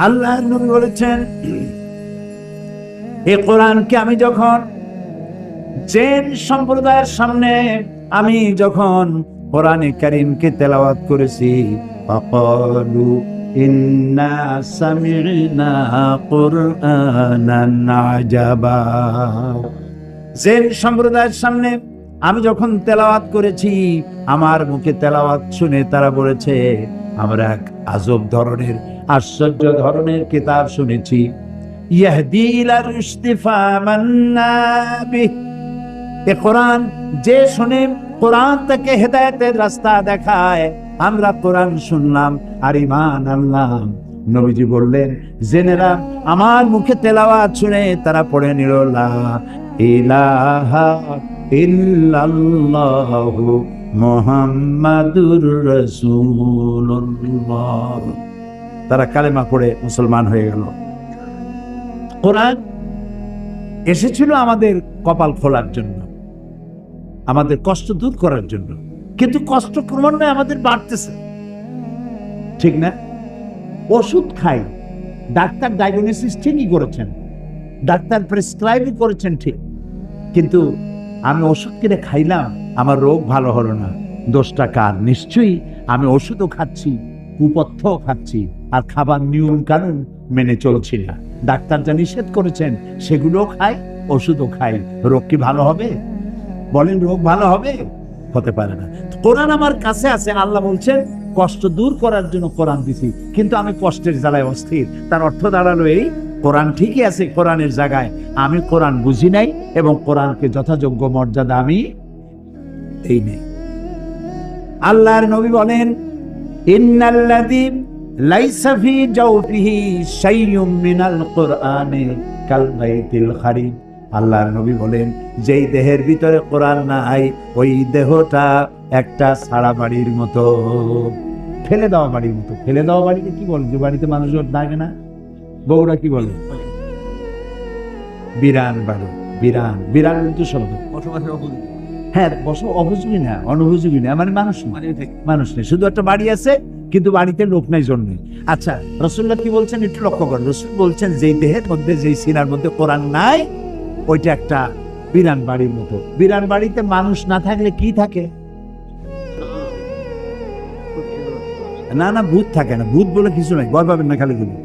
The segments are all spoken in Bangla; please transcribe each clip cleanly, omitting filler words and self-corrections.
আল্লাহ নবী বলেছেন, এই কোরআনকে আমি যখন জিন সম্প্রদায়ের সামনে আমি যখন কোরআনে কারীমকে তেলাওয়াত করেছি, ফাকালু ইন্না সামি'না কুরআনান আজাবা, জিন সম্প্রদায়ের সামনে আমি যখন তেলাওয়াত করেছি, আমার মুখে তেলাওয়াত শুনে তারা বলেছে, আমরা এক আজব ধরনের আশ্চর্য ধরনের কিতাব শুনেছি। ইয়াহদি ইলা রুশদি ফামান্না বিহি, এই কোরআন যে শুনে কোরআন তাকে হেদায়েতের রাস্তা দেখায়, আমরা কোরআন শুনলাম আর ঈমান আনলাম। নবীজি বললেন, জেনেরা আমার মুখে তেলাওয়াত শুনে তারা পড়ে নিল লা ইলাহা ইল্লাল্লাহু মুহাম্মাদুর রাসূলুল্লাহ, তারা কালেমা পড়ে মুসলমান হয়ে গেল। কোরআন এসেছিল আমাদের কপাল খোলার জন্য, আমাদের কষ্ট দূর করার জন্য, কিন্তু কষ্ট ক্রমান্বয়ে আমাদের বাড়তেছে, ঠিক না? ওষুধ খাই, ডাক্তার ডায়াগনোসিস ঠিকই করেছেন, ডাক্তার প্রেসক্রাইবই করেছেন ঠিক, কিন্তু আমি ওষুধ কিনে খাইলাম, আমার রোগ ভালো হলো না, দোষটা কার? নিশ্চয়ই আমি ওষুধও খাচ্ছি, কুপথ্যও খাচ্ছি, আর খাবার নিয়ম কানুন মেনে চলছি না। ডাক্তার যা নিষেধ করেছেন সেগুলোও খাই, ওষুধও খাই, রোগ কি ভালো হবে? বলেন, রোগ ভালো হবে? হতে পারে না। কোরআন আমার কাছে আছে, আল্লাহ বলছেন কষ্ট দূর করার জন্য কোরআন দিছি, কিন্তু আমি কষ্টের জ্বালায় অস্থির। তার অর্থ দাঁড়ালো এই, কোরআন ঠিকই আছে কোরআনের জায়গায়, আমি কোরআন বুঝি নাই এবং কোরআনকে যথাযোগ্য মর্যাদা আমি দেই নাই। আল্লাহর নবী বলেন, ইন্নাল্লাযী লাইসা ফি জাওফিহি শাইউম মিনাল কুরআনি কাল বাইতিল খারিব, আল্লাহর নবী বলেন, যেই দেহের ভিতরে কোরআন নাই ওই দেহটা একটা ছাড়া বাড়ির মতো, ফেলে দেওয়া বাড়ির মতো। ফেলে দেওয়া বাড়িতে কি বলে? যে বাড়িতে মানুষজন থাকে না, বউরা কি বলে? বিরান বাড়ি। বিরান, বিরান কিন্তু শব্দ, হ্যাঁ, অপযোগী না, অনুপযোগী না, মানে মানুষ নেই, শুধু একটা বাড়ি আছে কিন্তু বাড়িতে লোক নাই জন্য। আচ্ছা, রাসূলুল্লাহ কি বলছেন একটু লক্ষ্য করেন। রাসূল বলছেন, যেই দেহের মধ্যে, যেই সিনার মধ্যে কোরআন নাই ওইটা একটা বিরান বাড়ির মতো। বিরান বাড়িতে মানুষ না থাকলে কি থাকে? না না, ভূত থাকে না। ভূত বলে কিছু নাই, ভয় পাবেন না। খালি গুলো,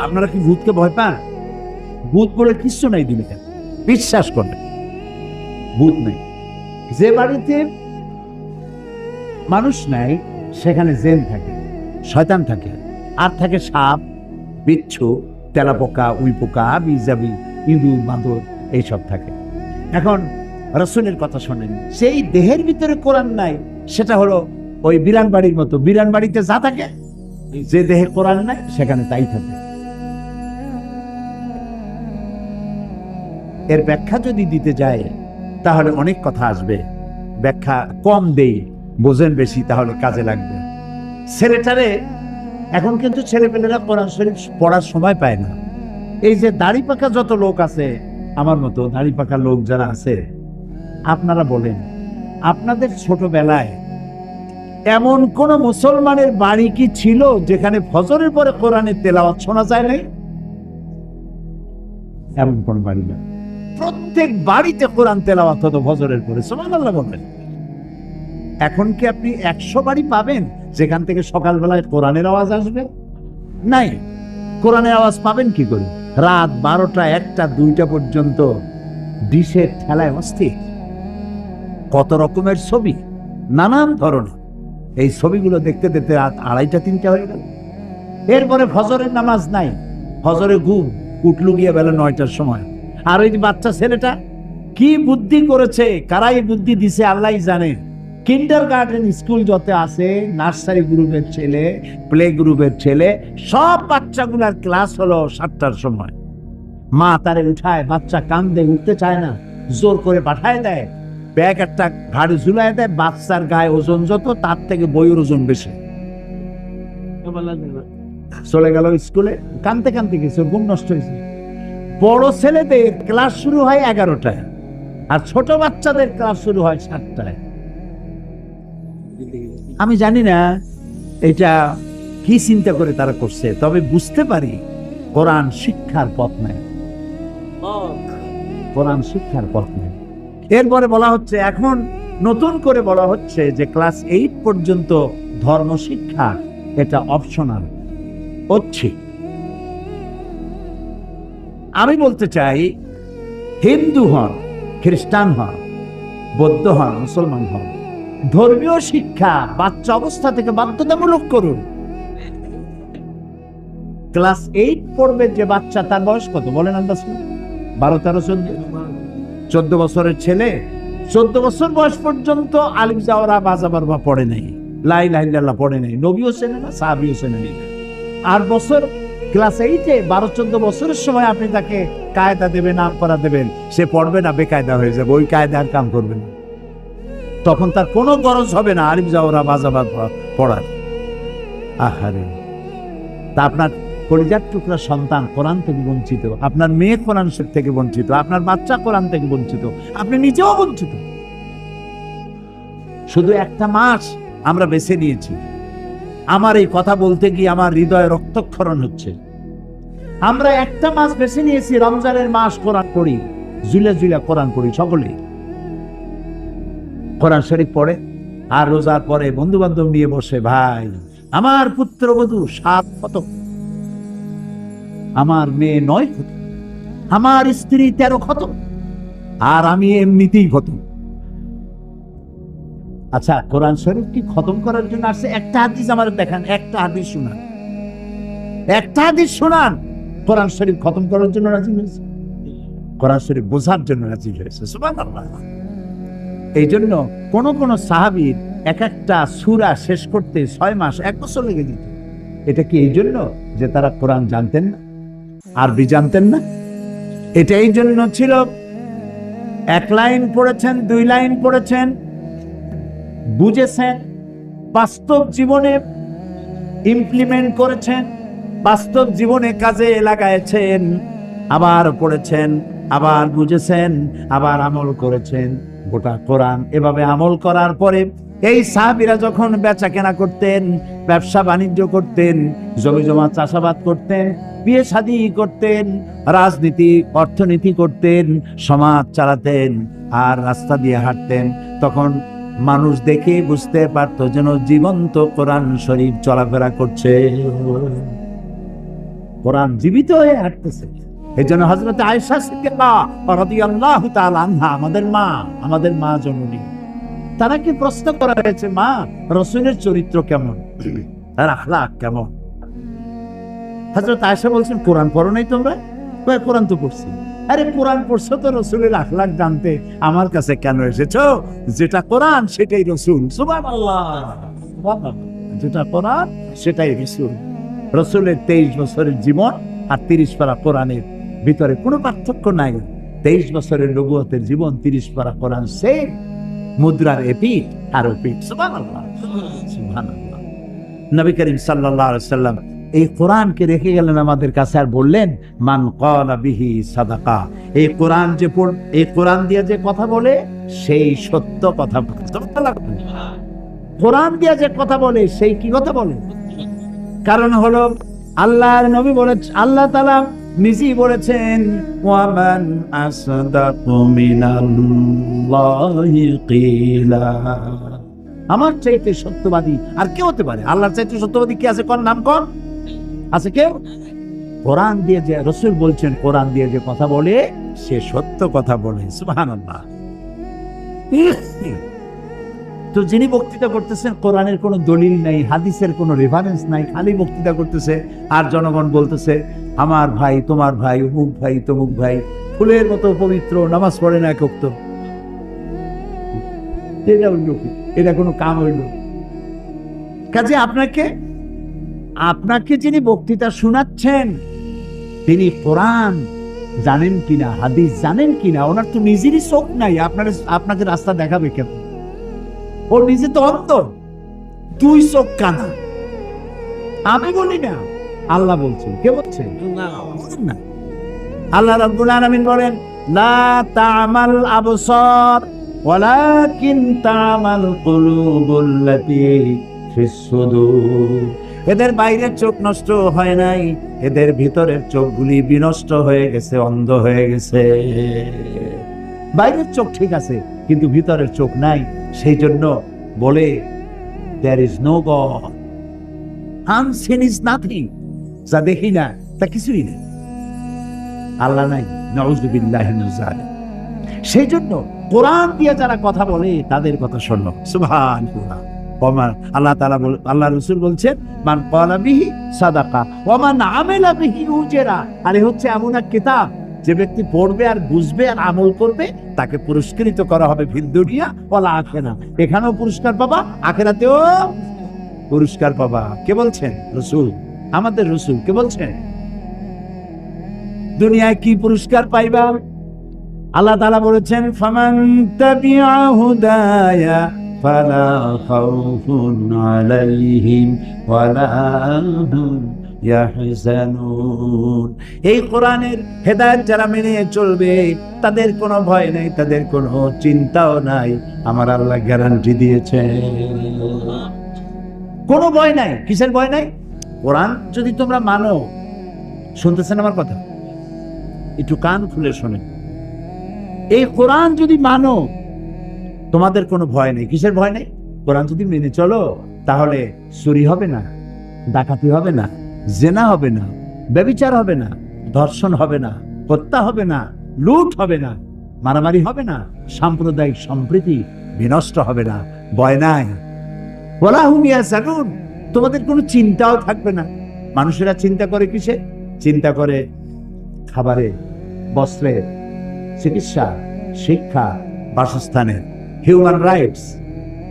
আপনারা কি ভূতকে ভয় পান? ভূত বলে কিছু নাই দুনিয়াতে, বিশ্বাস করেন, ভূত নেই। যে বাড়িতে মানুষ নাই সেখানে জিন থাকে, শয়তান থাকে, আর থাকে সাপ, বিচ্ছু, তেলাপোকা, উইপোকা, বিজাবি, ইঁদুর, বাঁদর, এইসব থাকে। এখন রাসূলের কথা শোনেন, সেই দেহের ভিতরে কোরআন নাই, সেটা হলো ওই বিরান বাড়ির মতো। বিরান বাড়িতে যা থাকে, যে দেহে কোরআন নাই সেখানে তাই থাকে। এর ব্যাখ্যা যদি দিতে যায় তাহলে অনেক কথা আসবে, ব্যাখ্যা কম দেই, বোঝেন বেশি, তাহলে কাজে লাগবে। ছেলেটারে এখন কিন্তু ছেলেপেলেরা কোরআন শরীফ পড়ার সময় পায় না। এই যে দাড়ি পাকা যত লোক আছে, আমার মতো দাড়ি পাকা লোক যারা আছে, আপনারা বলেন, আপনাদের ছোটবেলায় এমন কোন মুসলমানের বাড়ি কি ছিল যেখানে ফজরের পরে কোরআনের তেলাওয়াত শোনা যায় নাই? এমন কোন বাড়ি না, প্রত্যেক বাড়িতে কোরআন তেলাওয়াত হতো ফজরের পরে, সুবহানাল্লাহ বলবেন। এখন কি আপনি 100 বাড়ি পাবেন যেখান থেকে সকালবেলায় কোরআনের আওয়াজ আসবে? নাই। কোরআনের আওয়াজ পাবেন কি করে? রাত 12টা, 1টা, 2টা পর্যন্ত ডিশের ঠেলায় অস্থির, কত রকমের ছবি, নানান ধরনের। এই ছবিগুলো দেখতে দেখতে রাত 2:30, 3টা হয়ে গেল। এরপরে ফজরের নামাজ নাই, ফজরে ঘুম, উঠলু গিয়ে বেলা 9টার সময়। আর ওই বাচ্চা ছেলেটা কি বুদ্ধি করেছে, কারাই বুদ্ধি দিছে আল্লাহই জানে। কিন্ডারগার্টেন স্কুল যত আছে, নার্সারি গ্রুপের ছেলে, প্লে গ্রুপের ছেলে, সব বাচ্চাগুলার ক্লাস হলো 7টার সময়। মা তারে উঠায়, বাচ্চা কান্দে, উঠতে চায় না, জোর করে পাঠায় দেয়, ব্যাগ একটা ঘাড়ে ঝুলায় দেয়। বাচ্চার গায়ে ওজন যত, তার থেকে বইয়ের ওজন বেশি। চলে গেল স্কুলে, কানতে কানতে গেছে, ঘুম নষ্ট হয়েছে। বড় ছেলেদের ক্লাস শুরু হয় 11টায়, আর ছোট বাচ্চাদের ক্লাস শুরু হয় 7টায়। আমি জানি না এটা কি চিন্তা করে তারা করছে, তবে বুঝতে পারি কোরআন শিক্ষার পথ নেয়, কোরআন শিক্ষার পথ নেয়। এরপরে বলা হচ্ছে, এখন নতুন করে বলা হচ্ছে যে ক্লাস 8 পর্যন্ত ধর্ম শিক্ষা এটা অপশনাল হচ্ছে। আমি বলতে চাই, হিন্দু হন, খ্রিস্টান হন, বৌদ্ধ হন, মুসলমান হন, ধর্মীয় শিক্ষা বাচ্চা অবস্থা থেকে বাধ্যতামূলক করুন। ক্লাস 8 পড়বে যে বাচ্চা, তার বয়স কত বলেন আন্দাজ? 12, 13, 14 বছরের ছেলে 14 বছর বয়স পর্যন্ত আলিফ জাওরা বাজাবার বা পড়ে নাই, লা ইলাহা ইল্লাল্লাহ পড়ে নাই, নবীও চেনে না, সাহাবীও চেনে না। 8 বছর ক্লাস 8-এ 12-14 বছরের সময় আপনি তাকে কায়দা দেবেন, নাম করা দেবেন, সে পড়বে না, বেকায়দা হয়ে যাবে, ওই কায়দার কাম করবে না। তখন তার কোনো গরজ হবে না আলিফ জাওরা বাজাবার পড়ার। আহারে, তা আপনার কলিজার টুকরা সন্তান কোরআন থেকে বঞ্চিত, আপনার মেয়ে কোরআন থেকে বঞ্চিত, আপনার বাচ্চা কোরআন থেকে বঞ্চিত, আপনি নিজেও বঞ্চিত। শুধু একটা মাস আমরা বেছে নিয়েছি। আমার এই কথা বলতে গিয়ে আমার হৃদয়ে রক্তক্ষরণ হচ্ছে। আমরা একটা মাস বেছে নিয়েছি, রমজানের মাস, কোরআন পড়ি, জুলে জুলে কোরআন পড়ি, সকলেই কোরআন শরীফ পড়ে। আর রোজার পরে বন্ধু বান্ধব নিয়ে বসে, ভাই আমার পুত্রবধূ 7 খতম, আমার মেয়ে 9 খতম, আমার স্ত্রী 13 খতম, আর আমি এমনিতেই খতম। আচ্ছা, কোরআন শরীফ কি খতম করার জন্য আসছে? একটা হাদিস আমার দেখান, একটা হাদিস শোনান, একটা হাদিস শোনান কোরআন শরীফ খতম করার জন্য রাজি হয়েছে, কোরআন শরীফ বোঝার জন্য রাজি হয়েছে। সুবহানাল্লাহ। এই জন্য কোন কোন সাহাবীর এক একটা সূরা শেষ করতে 6 মাস 1 বছর লেগে যেত। এটা কি এই জন্য যে তারা কোরআন জানতেন না, আরবি জানতেন না? এটা এই জন্য ছিল, 1 লাইন পড়েছেন, 2 লাইন পড়েছেন, বুঝেছেন, বাস্তব জীবনে ইমপ্লিমেন্ট করেছেন, বাস্তব জীবনে কাজে লাগাইছেন, আবার পড়েছেন, আবার বুঝেছেন, আবার আমল করেছেন। গোটা কোরআন এভাবে আমল করার পরে এই সাহাবীরা যখন বেচা কেনা করতেন, ব্যবসা বাণিজ্য করতেন, জমি জমা চাষাবাদ করতেন, বিয়ে শাদী করতেন, রাজনীতি অর্থনীতি করতেন, সমাজ চালাতেন, আর রাস্তা দিয়ে হাঁটতেন, তখন মানুষ দেখে বুঝতে পারতো যেন জীবন্ত কোরআন শরীফ চলাফেরা করছে, কোরআন জীবিত হয়ে হাঁটতেছে। এই জন্য হযরত আয়েশা সিদ্দিকা রাদিয়াল্লাহু তাআলা আনহা, আমাদের মা জননী, তারাকে প্রশ্ন করা হয়েছে, মা রাসূলের চরিত্র কেমন, তার আখলাক কেমন? হযরত আয়েশা বলছেন, কোরআন পড়ো নাই তোমরা? কয়, কোরআন তো পড়ছি। আরে কোরআন পড়ছো তো রাসূলের আখলাক জানতে আমার কাছে কেন এসেছো? যেটা কোরআন সেটাই রাসূল। সুবহানাল্লাহ, সুবহানাল্লাহ। যেটা কোরআন সেটাই রাসূল। রাসূলের 23 বছরের জীবন আর 30 পারা কোরআনের ভিতরে কোনো পার্থক্য নাই। 23 বছরের নবুয়তের জীবন, 30 পারা কোরআন, সেম মুদ্রার এপিঠ আর ওপিঠ। সুবহানাল্লাহ, সুবহানাল্লাহ। নবী করিম সাল্লাল্লাহু আলাইহি সাল্লাম এই কোরআনকে রেখে গেলেন আমাদের কাছে, আর বললেন, মান ক্বালা বিহি সাদাকা। এই কোরআন যে এই কোরআন দিয়ে যে কথা বলে সেই সত্য কথা বলে। কোরআন দিয়ে যে কথা বলে সেই কি কথা বলে? কারণ হলো আল্লাহর নবী বলেছেন, আল্লাহ তাআলা নিজেই বলেছেন, ওয়ামান আসদাকু মিনাল্লাহি কিলা। আমার চাইতে সত্যবাদী আর কে হতে পারে? আল্লাহর চাইতে সত্যবাদী কে আছে? কোন নাম কোন আছে? কেউ? কোরআন দিয়ে যে রাসূল বলছেন, কোরআন দিয়ে যে কথা বলে সে সত্য কথা বলে। সুবহানাল্লাহ। তো যিনি বক্তৃতা করতেছেন, কোরআনের কোনো দলিল নাই, হাদিসের কোনো রেফারেন্স নাই, খালি বক্তৃতা করতেছে, আর জনগণ বলতেছে, আমার ভাই, তোমার ভাই, অমুক ভাই, তমুক ভাই, ফুলের মতো পবিত্র, নামাজ পড়ে না এক ওয়াক্ত। এটা কোনো কাম হইল? কাজে আপনাকে যিনি বক্তৃতা শোনাচ্ছেন তিনি কোরআন জানেন কিনা, হাদিস জানেন কিনা? ওনার তো নিজেরই চোখ নাই, আপনাকে রাস্তা দেখাবে কেন? ওর নিজে তো অন্ধ, 2 চোখ কানা। আমি বলি না, আল্লাহ বলছেন। কে বলছে? না, আল্লাহ রাব্বুল আলামিন বলেন, লা তা'মাল আবসার ওয়ালাকিন তা'মাল কুলুবুল্লাতী ফিস সুদূর। এদের বাইরের চোখ নষ্ট হয় নাই, এদের ভিতরের চোখগুলি বিনষ্ট হয়ে গেছে, অন্ধ হয়ে গেছে। বাইরের চোখ ঠিক আছে কিন্তু ভিতরের চোখ নাই। সেই জন্য বলে there is no God, unseen is nothing, যা দেখি না তা কিছুই না, আল্লাহ নাই, নাউযুবিল্লাহি মিন যালিক। সেই জন্য কোরআন দিয়ে যারা কথা বলে তাদের কথা শোনো, সুবহানাল্লাহ। আল্লাহ তাআলা আল্লাহ রাসূল বলছেন, মান ক্বালা বিহি সাদাকা ওয়া মান আমিলা বিহি উজরা। আরে হচ্ছে এমন এক কিতাব যে ব্যক্তি পড়বে আর বুঝবে আর আমল করবে তাকে পুরস্কৃত করা হবে ফিদ দুনিয়া ওয়াল আখিরা। এখানেও পুরস্কার পাবা, আখিরাতেও পুরস্কার পাবা। কে বলছেন? রাসূল, আমাদের রাসূল কে বলছেন? দুনিয়ায় কি পুরস্কার পাইবা? আল্লাহ তাআলা বলেছেন, ফামান তাবিআ হুদায়া ফালা খাউফুন আলাইহিম ওয়ালা হুম ইয়াহজানুন। এই কোরআনের হেদায়েত যারা মেনে চলবে তাদের কোনো ভয় নেই, তাদের কোনো চিন্তাও নাই। আমার আল্লাহ গ্যারান্টি দিয়েছেন, কোনো ভয় নাই। কিসের ভয় নাই? কোরআন যদি তোমরা মানো, শুনতেছেন আমার কথা? একটু কান খুলে শোনেন। এই কোরআন যদি মানো তোমাদের কোনো ভয় নেই। কিসের ভয় নেই? কোরআন যদি মেনে চলো তাহলে চুরি হবে না, ডাকাতি হবে না, জেনা হবে না, ব্যভিচার হবে না, ধর্ষণ হবে না, হত্যা হবে না, লুট হবে না, মারামারি হবে না, সাম্প্রদায়িক সম্প্রীতি বিনষ্ট হবে না। ভয় নাই। ওয়ালা হুম ইয়াহজানুন, তোমাদের কোনো চিন্তাও থাকবে না। মানুষেরা চিন্তা করে কিসে? চিন্তা করে খাবারে, বস্ত্রে, চিকিৎসা, শিক্ষা, বাসস্থানের, হিউম্যান রাইটস,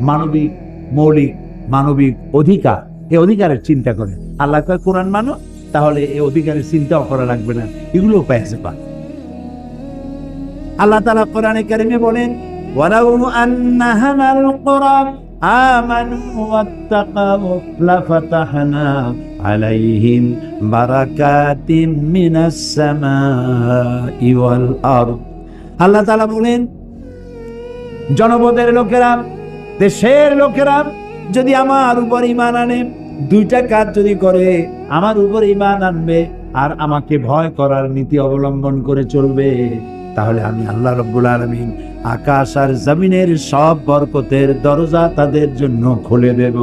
মানবিক মৌলিক মানবিক অধিকার, এই অধিকারের চিন্তা করে। আল্লাহ কয় কোরআন মানো, তাহলে এই অধিকারের চিন্তাও করা লাগবে না, এগুলো পেয়ে যাবা। আল্লাহ তাআলা কোরআনে কারিমে বলেন, ওয়ালাউ আন্না হানাল কুরআন আমানু ওয়াত্তাকাউ লাফাতাহনা আলাইহিম বারাকাতিম মিনাস সামাই ওয়াল আরদ। আল্লাহ তাআলা বলেন, জনপদের লোকেরা, দেশের লোকেরা যদি আমার উপর ঈমান আনে, দুইটা কাজ যদি করে, আমার উপর ঈমান আনবে আর আমাকে ভয় করার নীতি অবলম্বন করে চলবে, তাহলে আমি আল্লাহ রাব্বুল আলামিন আকাশ আর জমিনের সব বরকতের দরজা তাদের জন্য খুলে দেব।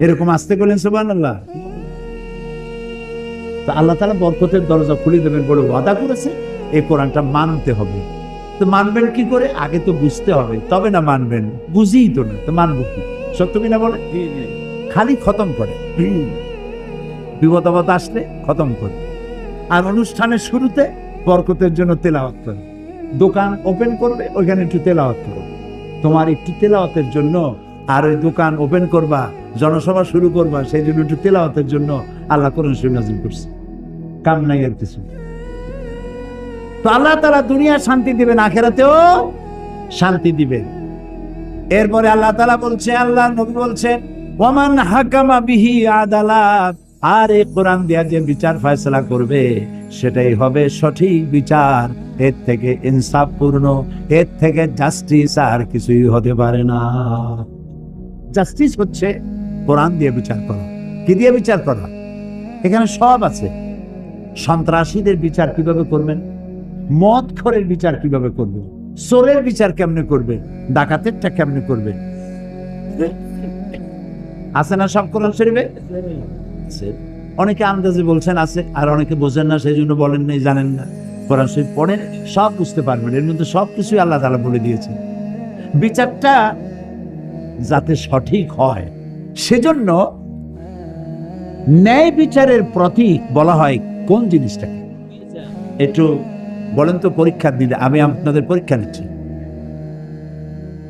এরকম আসতে বলেন সুবহানাল্লাহ। তা আল্লাহ তাআলা বরকতের দরজা খুলে দেবেন বলে ওয়াদা করেছে। এই কোরআনটা মানতে হবে। তো মানবেন কি করে? আগে তো বুঝতে হবে, তবে না মানবেন। বুঝিই তো না, তো মানবো কি? সত্য কিনা বলে? খালি খতম করে, বিপদ আপদ আসলে খতম করে। আর অনুষ্ঠানের শুরুতে বরকতের জন্য তেলাওয়াত করে। দোকান ওপেন করবে, ওইখানে একটু তেলাওয়াত করবে। তোমার একটু তেলাওয়াতের জন্য, আর ওই দোকান ওপেন করবা, জনসভা শুরু করবা, সেই জন্য একটু তেলাওয়াতের জন্য আল্লাহ কোরআন শরীফ নাযিল করছে। কাম নাই আর কিছু। তো আল্লাহ তাআলা দুনিয়া শান্তি দিবেন, আখিরাতেও শান্তি দিবেন। এরপরে আল্লাহ তাআলা বলছে, আল্লাহ নবী বলছেন, ওয়ামান হাকামা বিহি আদালা, আর এই কোরআন দিয়া যে বিচার ফয়সালা করবে সেটাই হবে সঠিক বিচার। এর থেকে ইনসাফপূর্ণ, এর থেকে জাস্টিস আর কিছুই হতে পারে না। জাস্টিস হচ্ছে কোরআন দিয়ে বিচার করা। কি দিয়ে বিচার করা? এখানে সব আছে। সন্ত্রাসীদের বিচার কিভাবে করবেন, মদখোরের বিচার কিভাবে করবেন, চোরের বিচার কেমনে করবে, ডাকাতেরটা কেমনে করবে, আছে না সব কোরআন শরীফে? অনেকে আন্দাজে বলছেন আছে, আর অনেকে বোঝেন না, সেই জন্য বলেন নাই, জানেন না। কোরআন শরীফ পড়েন, সব বুঝতে পারবেন। এর মধ্যে সবকিছুই আল্লাহ তাআলা বলে দিয়েছেন। বিচারটা যাতে সঠিক হয়, সেজন্য ন্যায় বিচারের প্রতীক বলা হয় কোন জিনিসটাকে? একটু বলেন তো, পরীক্ষা দিলে আমি আপনাদের পরীক্ষা নিচ্ছি।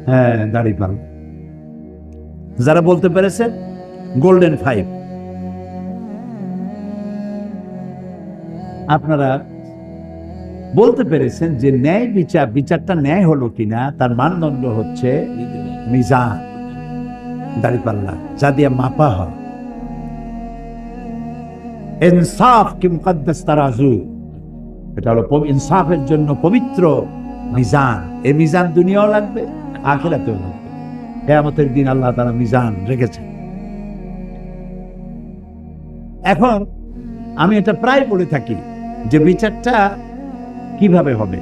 হ্যাঁ, দাঁড়িপাল্লা যারা বলতে পেরেছেন, গোল্ডেন 5। আপনারা বলতে পেরেছেন যে ন্যায় বিচারটা ন্যায় হলো কিনা তার মানদণ্ড হচ্ছে মিজান, দাঁড়িপাল্লা, যা দিয়ে মাপা হয়। ইনসাফ কি মুকদ্দাস তারাজু, এটা হলো ইনসাফের জন্য পবিত্র মিজান। এই মিজান দুনিয়াও লাগবে, আখিরাতেও লাগবে। কিয়ামতের দিন আল্লাহ তাআলা মিজান রেখেছেন। এখন আমি এটা প্রায় বলে থাকি যে বিচারটা কিভাবে হবে।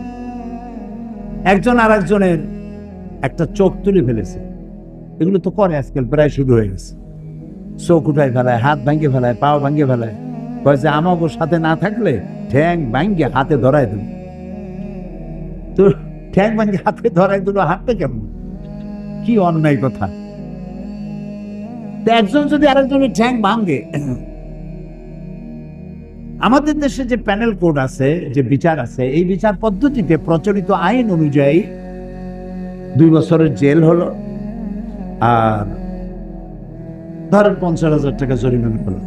একজন আর একজনের একটা চোখ তুলে ফেলেছে, এগুলো তো করে আজকাল, প্রায় শুরু হয়ে গেছে। চোখ উঠায় ফেলায়, হাত ভাঙ্গে ফেলায়, পাও ভাঙ্গে ফেলায়, কয় যে আমাকে সাথে না থাকলে ঠ্যাং ভাঙ্গে হাতে ধরাই দেব। তো ঠ্যাং ভাঙ্গে হাতে ধরাই দিল, হাতটা কেমন, কি অন্যায় কথা। তো একজন যদি আরেকজনের ঠ্যাং ভাঙ্গে, আমাদের দেশে যে প্যানেল কোড আছে, যে বিচার আছে, এই বিচার পদ্ধতিতে প্রচলিত আইন অনুযায়ী 2 বছরের জেল হলো, আর ধরেন 50,000 টাকা জরিমানা হলো।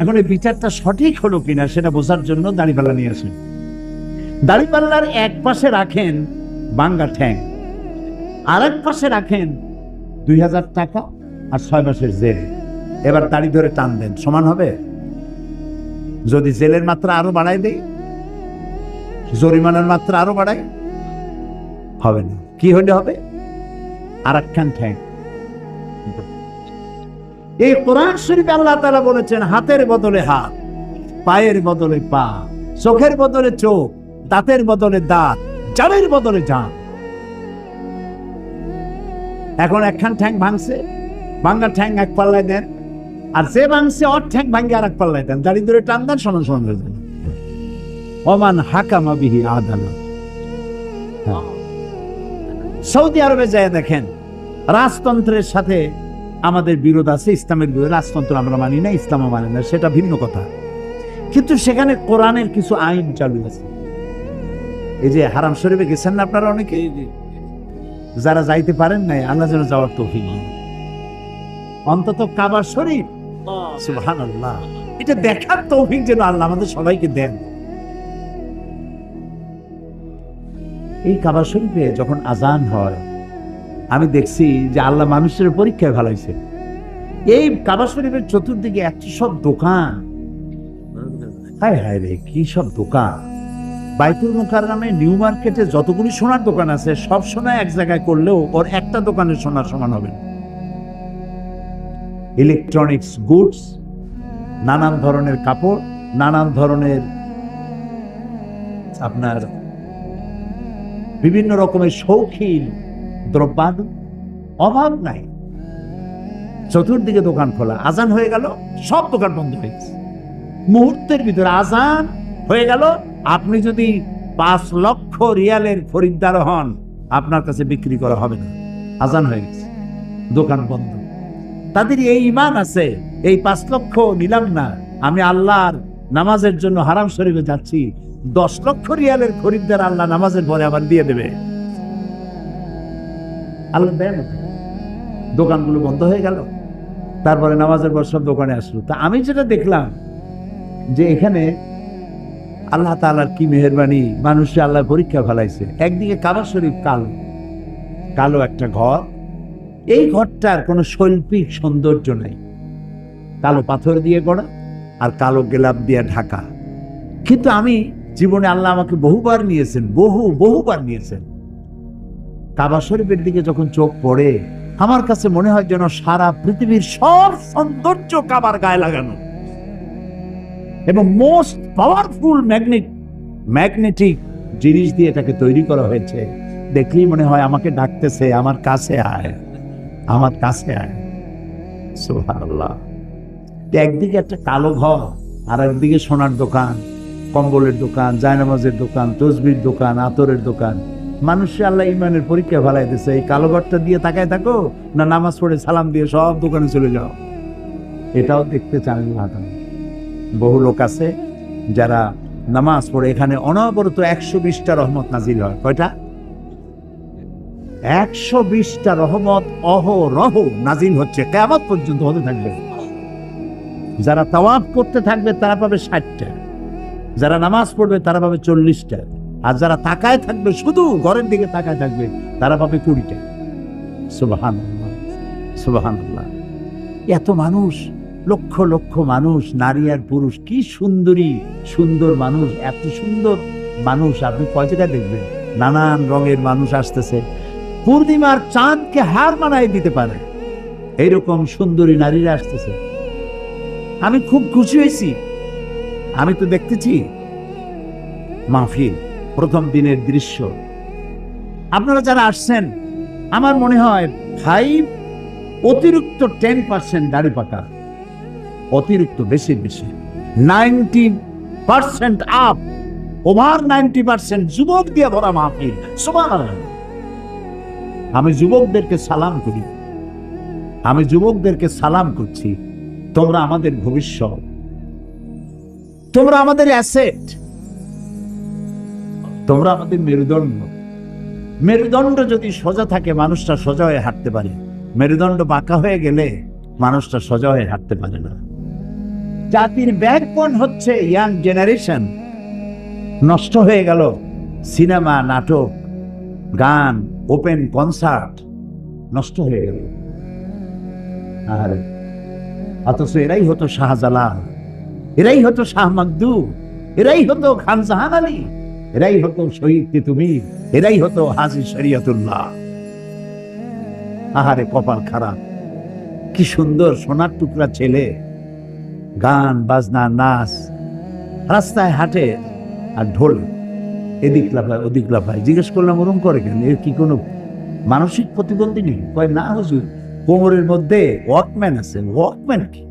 এখন এই বিচারটা সঠিক হলো কিনা সেটা বোঝার জন্য দাড়িপাল্লা নিয়ে আসেন। দাড়িপাল্লার এক পাশে রাখেন বাঙ্গা ঠ্যাং, আর এক পাশে রাখেন 2,000 টাকা আর 6 মাসের জেল। এবার দাড়ি ধরে টান দেন, সমান হবে? যদি জেলের মাত্রা আরো বাড়াই দেয়, জরিমানার মাত্রা আরো বাড়ায়, হবে না। কি হলে হবে? আর একখান ঠ্যাং। এই কোরআন শরীফে আল্লাহ তাআলা বলেছেন, হাতের বদলে হাত, পায়ের বদলে পা, চোখের বদলে চোখ, দাঁতের বদলে দাঁত, জানের বদলে জান। এখন একখান ঠ্যাং ভাঙছে, ভাঙ্গা ঠ্যাং এক পাল্লায় দেন, আর যে ভাঙছে ওর ঠ্যাং ভাঙ্গে আর এক পাল্লায় দেন, দাড়ি ধরে টান দেন, সমান সমান হয়ে যাবে। ওমান হাকামা বিহি আদালত। সৌদি আরবে যায় দেখেন, রাজতন্ত্রের সাথে আমাদের বিরোধ আছে, ইসলামের বিরোধ। রাজতন্ত্র আমরা মানি না, ইসলামও মানে না, সেটা ভিন্ন কথা। কিন্তু সেখানে কোরআনের কিছু আইন চালু আছে। এই যে হারাম শরীফে গেছেন না আপনারা অনেকে, যারা যাইতে পারেন নাই, আল্লাহ যেন যাওয়ার তৌফিক দেন। অন্তত কাবা শরীফ, সুবহানাল্লাহ, এটা দেখার তৌফিক যেন আল্লাহ আমাদের সবাইকে দেন। এই কাবা শরীফে যখন আজান হয়, আমি দেখছি যে আল্লাহ মানুষের পরীক্ষায় ভালাইছে। এই কাবা শরীফের চতুর্দিকে একটি সব দোকান, হায় হায় রে, কি সব দোকান। বাইতুল মুকাররমে নিউ মার্কেটে যতগুলি সোনার দোকান আছে, সব সোনা এক জায়গায় করলেও ওর একটা দোকানের সোনার সমান হবে না। ইলেকট্রনিক্স গুডস, নানান ধরনের কাপড়, নানান ধরনের আপনার বিভিন্ন রকমের শৌখিন দ্রব্যাদি, অভাব নাই। চতুর্দিকে দোকান খোলা। আজান হয়ে গেল, সব দোকান বন্ধ হয়ে গেছে। মুহূর্তের ভিতরে আজান হয়ে গেল। আপনি যদি 5 লক্ষ রিয়ালের খরিদ্দার হন, আপনার কাছে বিক্রি করা হবে না, আজান হয়ে গেছে, দোকান বন্ধ। তাদের এই ঈমান আছে, এই 5 লক্ষ নিলাম না, আমি আল্লাহর নামাজের জন্য হারাম শরীফে যাচ্ছি, 10 লক্ষ রিয়ালের খরিদ্দার আল্লাহ নামাজের পরে আবার দিয়ে দেবে। আল্লাহ দেন। দোকানগুলো বন্ধ হয়ে গেল, তারপরে নামাজের পর সব দোকানে আসলো। তা আমি যেটা দেখলাম যে এখানে আল্লাহ তাআলার কি মেহেরবানি, মানুষে আল্লাহ পরীক্ষা ফেলাইছে। একদিকে কাবা শরীফ কালো, কালো একটা ঘর, এই ঘরটার কোনো শৈল্পিক সৌন্দর্য নেই, কালো পাথর দিয়ে গড়া আর কালো গেলাপ দিয়ে ঢাকা। কিন্তু আমি জীবনে আল্লাহ আমাকে বহুবার নিয়েছেন, বহুবার নিয়েছেন। কাবা শরীফের দিকে যখন চোখ পড়ে, আমার কাছে মনে হয় যেন সারা পৃথিবীর সব সৌন্দর্য কাবার গায়ে লাগানো, এবং মোস্ট পাওয়ারফুল ম্যাগনেটিক জিনিস দিয়ে এটাকে তৈরি করা হয়েছে। দেখলেই মনে হয় আমাকে ডাকতেছে, আমার কাছে আয়, আমার কাছে আয়। সুবহানাল্লাহ। একদিকে একটা কালো ঘর, আর একদিকে সোনার দোকান, কম্বলের দোকান, জায়নামাজের দোকান, তসবির দোকান, আতরের দোকান। মানুষে আল্লাহ ইমানের পরীক্ষা ফেলাই দিচ্ছে। এই কালো ঘরটা দিয়ে তাকায় থাকো, না নামাজ পড়ে সালাম দিয়ে সব দোকানে চলে যাও। এটাও দেখতে চান না। বহু লোক আছে যারা নামাজ পড়ে, এখানে অনবরত 120টা রহমত নাজিল হয়। কয়টা? 120টা রহমত অহরহ নাজিল হচ্ছে, কিয়ামত পর্যন্ত হতে থাকবে। যারা তাওয়াফ করতে থাকবে তারা পাবে 60টা, যারা নামাজ পড়বে তারা পাবে 40টা, আর যারা তাকায় থাকবে, শুধু ঘরের দিকে তাকায় থাকবে, তারা পাবে 20টা। সুবহানাল্লাহ, সুবহানাল্লাহ। এত মানুষ, লক্ষ লক্ষ মানুষ, নারী আর পুরুষ, কি সুন্দরী সুন্দর মানুষ, এত সুন্দর মানুষ আপনি কয় জায়গায় দেখবেন। নানান রঙের মানুষ আসতেছে, পূর্ণিমার চাঁদকে হার মানায় দিতে পারে এইরকম সুন্দরী নারীরা আসতেছে। আমি খুব খুশি হয়েছি। আমি তো দেখতেছি মাহফিল প্রথম দিনের দৃশ্য। আপনারা যারা আসছেন, আমার মনে হয় ভাই অতিরিক্ত 10% দাড়ি পাকা, অতিরিক্ত বেশি 90% আপ, ওভার 90% যুবক দিয়ে ভরা মাহফিল। সুবহানাল্লাহ। আমি যুবকদেরকে সালাম করি, আমি যুবকদেরকে সালাম করছি। তোমরা আমাদের ভবিষ্যৎ, তোমরা আমাদের অ্যাসেট, তোমরা আমাদের মেরুদণ্ড। মেরুদণ্ড যদি সোজা থাকে মানুষটা সোজা হয়ে হাঁটতে পারে, মেরুদণ্ড বাঁকা হয়ে গেলে মানুষটা সোজা হয়ে হাঁটতে পারে না। জাতির ব্যাকবোন হচ্ছে ইয়াং জেনারেশন। নষ্ট হয়ে গেল সিনেমা, নাটক, গান, ওপেন কনসার্ট, নষ্ট হয়ে গেল। আর অথচ এরাই হতো শাহজালাল, এরাই হতো শাহ মাকদুম, এরাই হতো খান জাহান আলী, এরাই হতো শহীদ তিতুমির, এরাই হতো হাজী শরিয়তুল্লাহ। আহারে কপাল খারাপ। কি সুন্দর সোনার টুকরা ছেলে, গান বাজনা, নাচ, রাস্তায় হাঁটে আর ঢোল, এদিক লাফায় ওদিক লাফায়। জিজ্ঞেস করলাম ওরম করে কেন, এর কি কোনো মানসিক প্রতিবন্ধী নেই? কয় না হুজুর, কোমরের মধ্যে ওয়াকম্যান আছে। ওয়াকম্যান কি?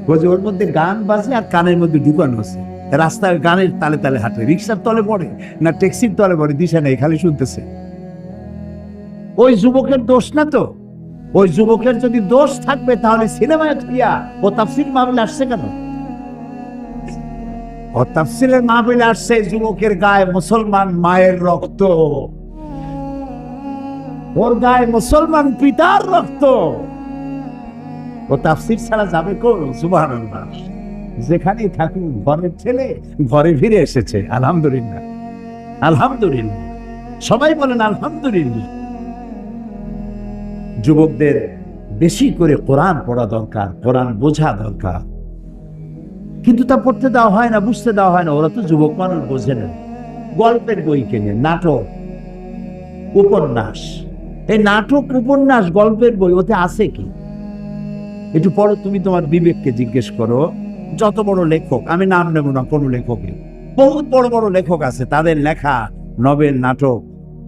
বলছে ওর মধ্যে গান বাজে আর কানের মধ্যে ঢুকানো আছে, রাস্তায় গানের তালে তালে হাঁটে। রিক্সার তলে পড়ে না ট্যাক্সির তলে পড়ে, দিশা নেই, খালি শুনতেছে। ওই যুবকের দোষ না তো? ওই যুবকের যদি দোষ থাকবে তাহলে সিনেমায় থিয়া ও তাফসীর মাহফিলে আসছে কেন? ও তাফসীরের মাহফিলে আসছে যুবকের গায়ে মুসলমান মায়ের রক্ত, ওর গায়ে মুসলমান পিতার রক্ত। ও তাফসীর ছাড়া যাবে কোন? সুবহানাল্লাহ। যেখানেই থাকুক ঘরের ছেলে ঘরে ফিরে এসেছে। আলহামদুলিল্লাহ, আলহামদুলিল্লাহ, সবাই বলেন আলহামদুলিল্লাহ। যুবকদের বেশি করে কোরআন পড়া দরকার, কোরআন বোঝা দরকার, কিন্তু তা পড়তে দেওয়া হয় না, বুঝতে দেওয়া হয় না। ওরা তো যুবক মানুষ, বোঝে না। গল্পের বই কেনে, নাটক, উপন্যাস। এই নাটক, উপন্যাস, গল্পের বই, ওতে আছে কি? একটু পড়ো তুমি, তোমার বিবেককে জিজ্ঞেস করো। যত বড় লেখক, আমি নাম নেব না কোন লেখকের, বহুত বড় বড় লেখক আছে, তাদের লেখা নভেল, নাটক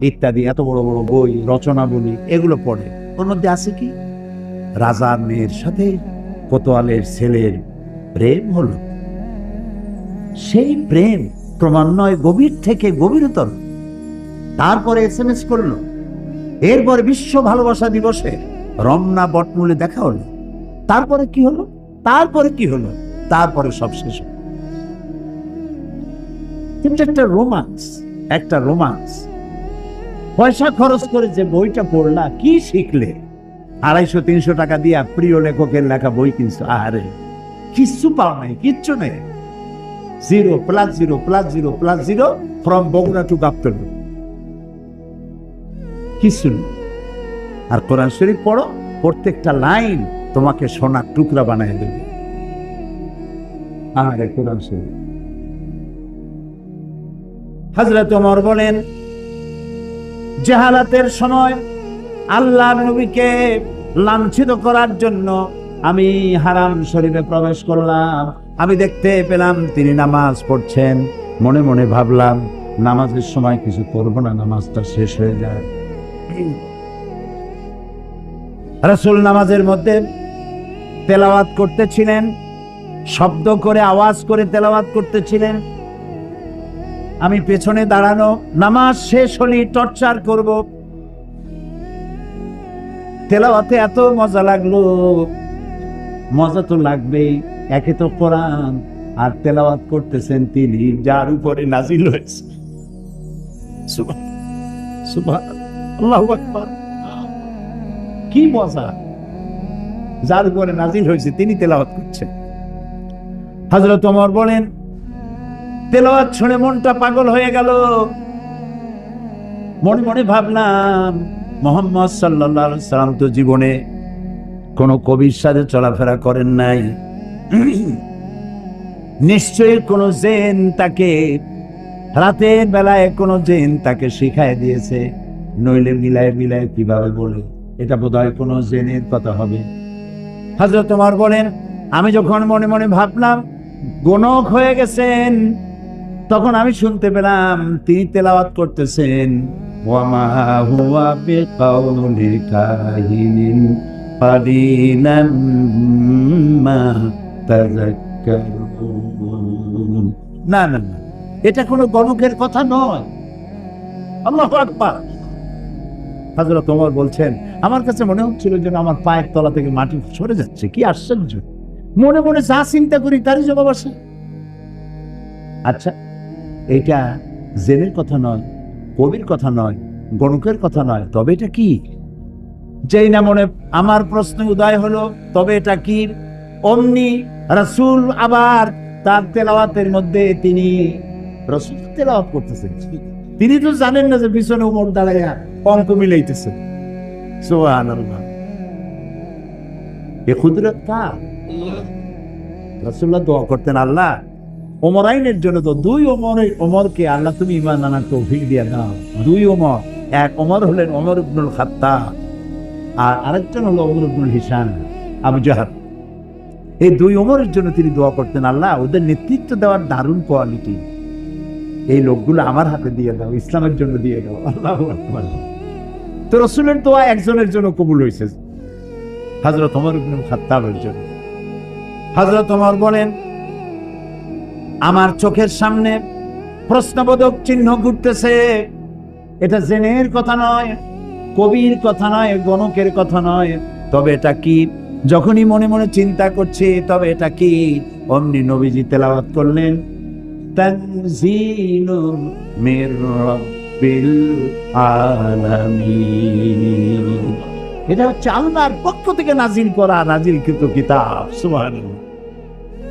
ইত্যাদি, এত বড় বড় বই, রচনাবলী, এগুলো পড়ে। ওর মধ্যে আছে কি? রাজার মেয়ের সাথে কোতোয়ালের ছেলের প্রেম হলো। সেই প্রেম ক্রমান্বয়ে গভীর থেকে গভীরতর। তারপরে SMS করলো, এরপরে বিশ্ব ভালোবাসা দিবসে রমনা বটমূলে দেখা হলো। তারপরে কি হলো? তারপরে কি হলো? তারপরে সব শেষ হলো। কিন্তু একটা রোমান্স, একটা রোমান্স। পয়সা খরচ করে যে বইটা পড়লা, কি শিখলে? 250-300 টাকা দিয়ে প্রিয় লেখকের লেখা বই কিনছো, আরে কিচ্ছু পাও নাই, কিচ্ছু নেই। 0 + 0 + 0 + 0 ফ্রম বগুড়া টু গাবতলী, কিছু নেই। আর কোরআন শরীফ পড়ো, প্রত্যেকটা লাইন তোমাকে সোনার টুকরা বানায় দেবে। আরে কোরআন শরীফ। হযরত ওমর বলেন, জাহালাতের সময় আল্লাহর নবীকে লাঞ্ছিত করার জন্য আমি হারাম শরীফে প্রবেশ করলাম। আমি দেখতে পেলাম তিনি নামাজ পড়ছেন। মনে মনে ভাবলাম, নামাজের সময় কিছু করবো না, নামাজটা শেষ হয়ে যায়। রাসূল নামাজের মধ্যে তেলাওয়াত করতেছিলেন, শব্দ করে আওয়াজ করে তেলাওয়াত করতেছিলেন। আমি পেছনে দাঁড়ানো, নামাজ শেষ হলে টর্চার করব। তেলাওয়াতে এত মজা লাগলো। মজা তো লাগবেই, একে তো কোরআন, আর তেলাওয়াত করতেছেন তিনি যার উপরে নাজিল হয়েছে। আল্লাহু আকবার, কি মজা! যার উপরে নাজিল হয়েছে তিনি তেলাওয়াত করছেন। হযরত ওমর বলেন, তেলাওয়াত শুনে মনটা পাগল হয়ে গেল। মনে মনে ভাবলাম, মুহাম্মদ সাল্লাল্লাহু আলাইহি সাল্লাম তো জীবনে কোন কবির সাথে চলাফেরা করেন নাই। নিশ্চয়ই কোন জিন তাকে রাতের বেলায় কোন জিন তাকে শিখায় দিয়েছে, নইলে মিলায় মিলায় কিভাবে বলে? এটা বোধহয় কোন জিনের কথা হবে। হযরত ওমর বলেন, আমি যখন মনে মনে ভাবলাম গণক হয়ে গেছেন, তখন আমি শুনতে পেলাম তিনি তেলাওয়াত করতেছেন, ওয়ামা হুয়া বিকাউলি কাহিনিন কালিলাম মা তাযাক্কারুন। না না না, এটা কোনো গণকের কথা নয়। আল্লাহু আকবার। হযরত ওমর বলছেন, আমার কাছে মনে হচ্ছিল যেন আমার পায়ের তলা থেকে মাটি সরে যাচ্ছে। কি আশ্চর্য! মনে মনে যা চিন্তা করি তারই জবাব আসে। আচ্ছা, এটা জেনের কথা নয়, কবির কথা নয়, গণকের কথা নয়, তবে এটা কি? যেই না মনে আমার প্রশ্ন উদয় হলো, তবে এটা কি? অমনি রাসূল আবার তার তেলাওয়াতের মধ্যে তিনি রাসূল তেলাওয়াত করতেছেন। তিনি তো জানেন না যে পিছনে ওমর দাঁড়াইয়া অঙ্ক মিলাইতেছে। সুবহানাল্লাহ। এ কুদরত কার? রাসূলুল্লাহ দোয়া করতেন, আল্লাহ ওমরাইনের জন্য তো দুই ওমরকে আল্লাহ তুমি ঈমান আনার তৌফিক দিয়ে দাও। দুই ওমর, এক ওমর হলেন ওমর ইবনুল খাত্তাব, আর আরেকজন হলো ওমর ইবনুল হিশাম আবু জাহল। এই দুই ওমরের জন্য তিনি দোয়া করতেন, আল্লাহ ওদের নেতৃত্ব দেওয়ার দারুণ কোয়ালিটি, এই লোকগুলো আমার হাতে দিয়ে দাও, ইসলামের জন্য দিয়ে দাও। আল্লাহু আকবার। তো রাসূলের দোয়া একজনের জন্য কবুল হয়েছে, হযরত ওমর ইবনুল খাত্তাবের জন্য। হযরত ওমর বলেন, আমার চোখের সামনে প্রশ্নবোধক চিহ্ন ঘুরতেছে। এটা জেনের কথা নয়, কবির কথা নয়, গণকের কথা নয়, তবে এটা কি? যখনই মনে মনে চিন্তা করছি তবে এটা কি, অমনি নবীজি তেলাওয়াত করলেন, তানজিলুম মির রাব্বিল আলামিন। এটা হচ্ছে আল্লাহর পক্ষ থেকে নাজিলকৃত কিতাব। সুবহানাল্লাহ।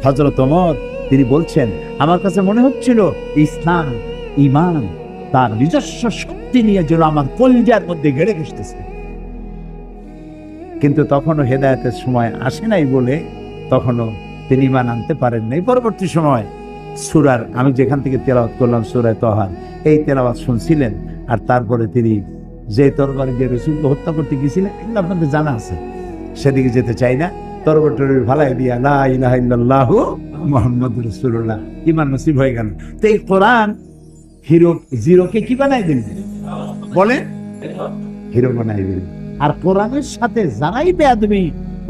হযরত ওমর তিনি বলছেন, আমার কাছে মনে হচ্ছিল ইসলাম, ঈমান তার নিজস্ব শক্তি নিয়ে যেন আমার কলিজার মধ্যে গেড়ে বসতেছে। কিন্তু তখনও হেদায়েতের সময় আসে নাই বলে তখনও তিনি ঈমান আনতে পারেন নাই। পরবর্তী সময় সূরার, আমি যেখান থেকে তেলাওয়াত করলাম সূরা তাহা, এই তেলাওয়াত শুনছিলেন। আর তারপরে তিনি যে তরবারি দিয়ে রাসূলকে হত্যা করতে গিয়েছিলেন, এগুলো আপনাদের জানা আছে, সেদিকে যেতে চাই না। তরবারি ভালাই দিয়া লা ইলাহা ইল্লাল্লাহু মুহাম্মাদুর রাসূলুল্লাহ, ঈমান নসিব হয়ে গেল। তো এই কোরআন জিরোকে কি বানাই দিল? বলে হিরো বানাই দিল। আর কোরআনের সাথে যারাই বেয়াদবি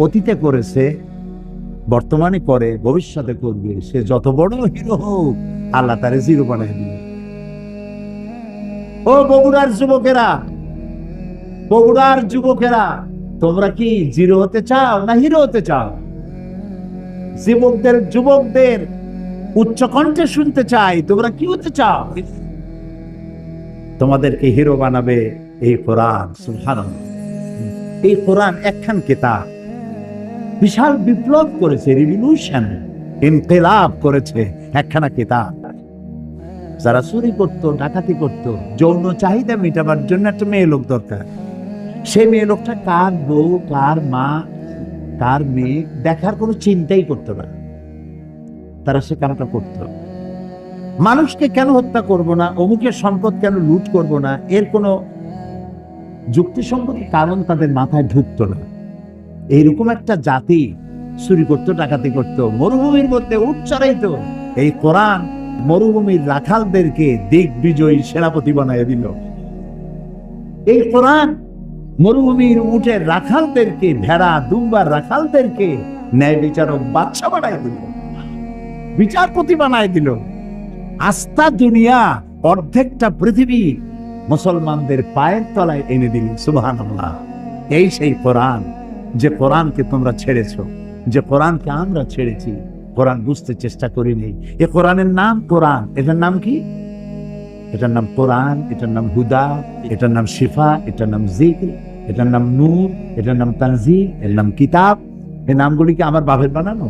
অতীতে করেছে, বর্তমানে করে, ভবিষ্যতে করবে, সে যত বড় হিরো হোক, আল্লাহ তারে জিরো বানাই দিল। ও বগুড়ার যুবকেরা, তোমরা কি জিরো হতে চাও না হিরো হতে চাও? যুবকদের উচ্চ কণ্ঠে শুনতে চাই, তোমরা কি হতে চাও? তোমাদেরকে হিরো বানাবে এই কোরআন। সুবহানাল্লাহ। এই কোরআন একখান কিতাব, বিশাল বিপ্লব করেছে, রিভলিউশন, ইনকিলাব করেছে একখানা কিতাব। যারা চুরি করতো, ডাকাতি করতো, যৌন চাহিদা মেটাবার জন্য একটা মেয়ে লোক দরকার। সেই মেয়ে লোকটা কার বউ, কার মা, কার মেয়ে দেখার কোনো চিন্তাই করতো না। তারা সে কামটা করত। মানুষকে কেন হত্যা করব না, অমুকের সম্পদ কেন লুট করব না, এর কোনো যুক্তিসঙ্গত কারণ তাদের মাথায় ঢুকতো না। এইরকম একটা জাতি চুরি করতো, ডাকাতি করতো, মরুভূমির মধ্যে উট চড়াইতো। এই কোরআন মরুভূমির রাখালদেরকে দিগ্বিজয়ী সেনাপতি বানাইয়া দিল। এই কোরআন মরুভূমির উটের রাখালদেরকে, ভেড়া দুম্বার রাখালদেরকে ন্যায় বিচারক বাদশা বানাই দিল, বিচারপতি বানাই দিল। আস্থা দুনিয়া, অর্ধেকটা পৃথিবী মুসলমানদের পায়ের তলায় এনে দিল। সুবহানাল্লাহ। এই সেই কোরআন, যে কোরআনকে তোমরা ছেড়েছো, যে কোরআনকে আমরা ছেড়েছি। কোরআন বুঝতে চেষ্টা করিনি। এ কোরআনের নাম কোরআন। এটার নাম কি? এটার নাম কোরআন, এটার নাম হুদা, এটার নাম শিফা, এটার নাম জিক্র, এটার নাম নূর, এটার নাম তানজিল, এর নাম কিতাব। এই নামগুলি কি আমার বাপের বানানো?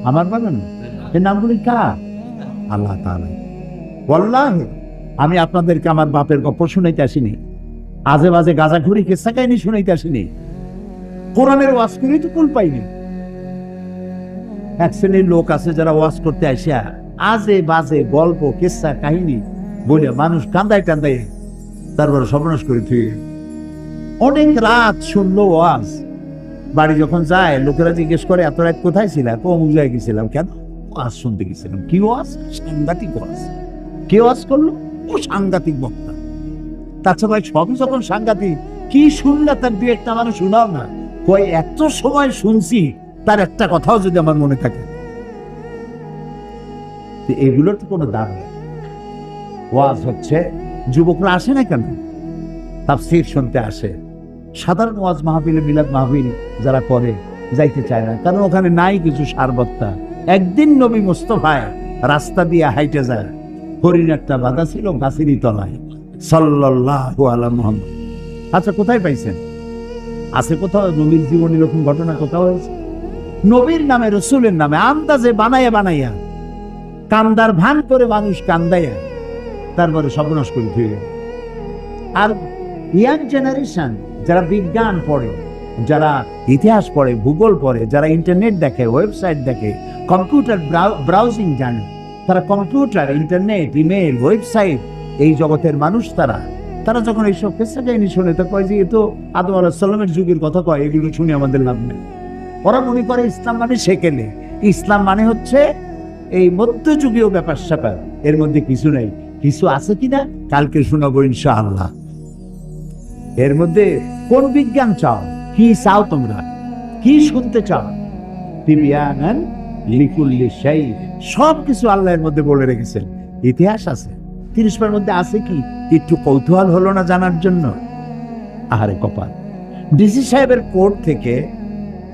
আমার বানানো? এই নামগুলি কার? আল্লাহ তাআলা। ওয়াল্লাহি আমি আপনাদেরকে আমার বাপের গল্প শুনাইতে আসিনি, আজে বাজে গাঁজাখুরি কিসসা কাহিনী শুনাইতে আসিনি। কোরআনের ওয়াজ করেই তো কুল পাইনি। এক শ্রেণীর লোক আছে যারা ওয়াজ করতে আসিয়া আজে বাজে গল্প কিসসা কাহিনী বলে মানুষ কান্দায় কান্দায় তারপরে সর্বনাশ করে থুয়ে। অনেক রাত শুনলো ওয়াজ, বাড়ি যখন যায় লোকেরা জিজ্ঞেস করে এত রাত কোথায় ছিল, অমুক জায়গায় গেছিলাম। কেন? ওয়াজ শুনতে গেছিলাম। কি ওয়াজ? সাংঘাতিক ওয়াজ। কে ওয়াজ করলো? ও সাংঘাতিক বক্তা। তাছাড়া সবই যখন সাংঘাতিক, কি শুনলে তার দু একটা মানুষ শোনাও না। কই এত সময় শুনছি, তার একটা কথাও যদি আমার মনে থাকে। এগুলোর তো কোনো দাম নেই। ওয়াজ হচ্ছে, যুবকরা আসে না কেন? তাফসীর শুনতে আসে। সাধারণ ওয়াজ মাহফিলে, মিলাদ মাহফিল যারা করে যাইতে চায় না, কারণ ওখানে নাই কিছু সারবত্তা। একদিন নবী মুস্তাফায় রাস্তা দিয়ে হাইটে যায়, হরিণ একটা বাঁধা ছিল গাছেরই তলায়, সাল্লাল্লাহু আলা মুহাম্মদ। আচ্ছা, কোথায় পাইছেন? আছে কোথাও নবীর জীবন এরকম ঘটনা কোথাও হয়েছে? নবীর নামে, রসুলের নামে আন্দাজে বানাইয়া কান্দার ভান করে মানুষ কান্দাইয়া তারপরে সর্বনাশ করে ধুয়ে গেল। আর ইয়াং জেনারেশন যারা বিজ্ঞান পড়ে, যারা ইতিহাস পড়ে, ভূগোল পড়ে, যারা ইন্টারনেট দেখে, ওয়েবসাইট দেখে, কম্পিউটার ব্রাউজিং জানে, তারা কম্পিউটার, ইন্টারনেট, ইমেল, ওয়েবসাইট, এই জগতের মানুষ তারা যখন এইসব কেসা কাহিনী শোনে, তা কয় যে এ তো আদম আলাইহিস সালামের যুগের কথা কয়, এগুলো শুনে আমাদের লাভ নেই। ওরা মনে করে ইসলাম মানে সেকেলে, ইসলাম মানে হচ্ছে এই মধ্যযুগীয় ব্যাপার স্যাপার, এর মধ্যে কিছু নেই। কিছু আছে কিনা কালকে শোনাবো ইনশাআল্লাহ। এর মধ্যে কোন বিজ্ঞান চাও? কি চাও তোমরা? কি শুনতে চাও? তিবিয়ানান লিকুল্লি শাই, সব কিছু আল্লাহর মধ্যে বলে রেখেছেন। ইতিহাস আছে, 30 মধ্যে আছে কি? একটু কৌতূহল হলো না জানার জন্য? আহারে কপাল। ডিসি সাহেবের কোর্ট থেকে,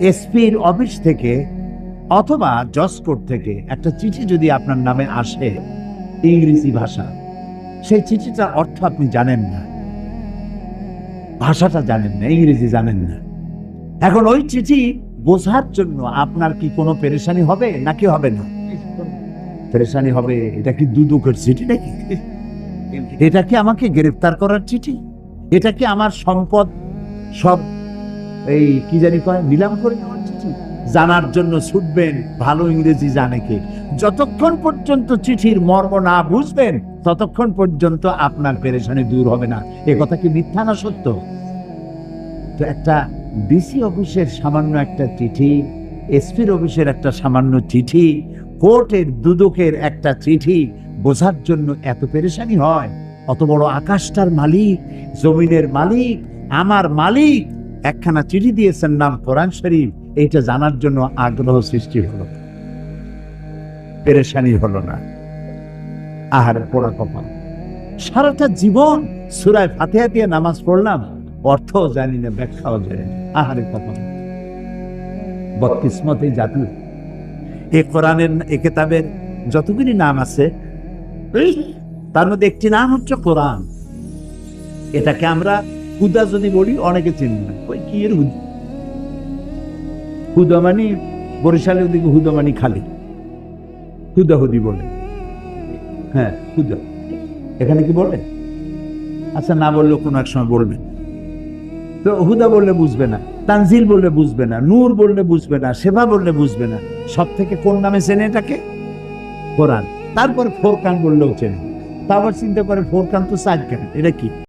এসপির অফিস থেকে, অথবা জজ কোর্ট থেকে একটা চিঠি যদি আপনার নামে আসে ইংরেজি ভাষা, সেই চিঠিটার অর্থ আপনি জানেন না, ভাষাটা জানেন না, ইংরেজি জানেন না। এখন ওই চিঠি বোঝার জন্য আপনার কি কোনো পেরেশানি হবে নাকি হবে না? পেরেশানি হবে। এটা কি দুদকের চিঠি নাকি? এটা কি আমাকে গ্রেফতার করার চিঠি? এটা কি আমার সম্পদ সব এই কি জানি কয় নিলাম করে নেওয়ার চিঠি? জানার জন্য ছুটবেন, ভালো ইংরেজি জানে কে। যতক্ষণ পর্যন্ত চিঠির মর্ম না বুঝবেন, ততক্ষণ পর্যন্ত আপনার পেরেশানি দূর হবে না। এ কথা কি মিথ্যা না সত্য? তো একটা ডিসি অফিসের সামান্য একটা চিঠি, এসপির অফিসের একটা সামান্য চিঠি, কোর্টের দুদকের একটা চিঠি বোঝার জন্য এত পেরেশানি হয়? অত বড় আকাশটার মালিক, জমিনের মালিক, আমার মালিক একখানা চিঠি দিয়েছেন, নাম কোরআন শরীফ, এইটা জানার জন্য আগ্রহ সৃষ্টি হলো, পেরেশানি হলো না। আহারে পোড়া কপাল। সারাটা জীবন সূরা ফাতিহা দিয়ে নামাজ পড়লাম, অর্থও জানি না, ব্যাখ্যাও জানি না। আহারে কপাল। বদকিসমত এই জাতি। এই কোরআনের, এই কিতাবের যতগুলি নাম আছে, তার মধ্যে একটি নাম হচ্ছে কোরআন। এটাকে আমরা হুদা যদি বলি, অনেকে চিনি না। ওই কি এর হুদা? হুদা মানে বরিশালের ওদিকে হুদা মানে খালি হুদাহুদি বলে। হ্যাঁ, হুদা। এখানে কি বলে? আচ্ছা, না বললেও কোনো এক সময় বলবেন। তো হুদা বললে বুঝবে না, তানজিল বললে বুঝবে না, নূর বললে বুঝবে না, সেবা বললে বুঝবে না। সব থেকে কোন নামে চেনে এটাকে? কোরআন। তারপর ফোরকান বললেও চেনে। তারপর চিন্তা করে ফোরকান তো 4 কেন, এটা কি?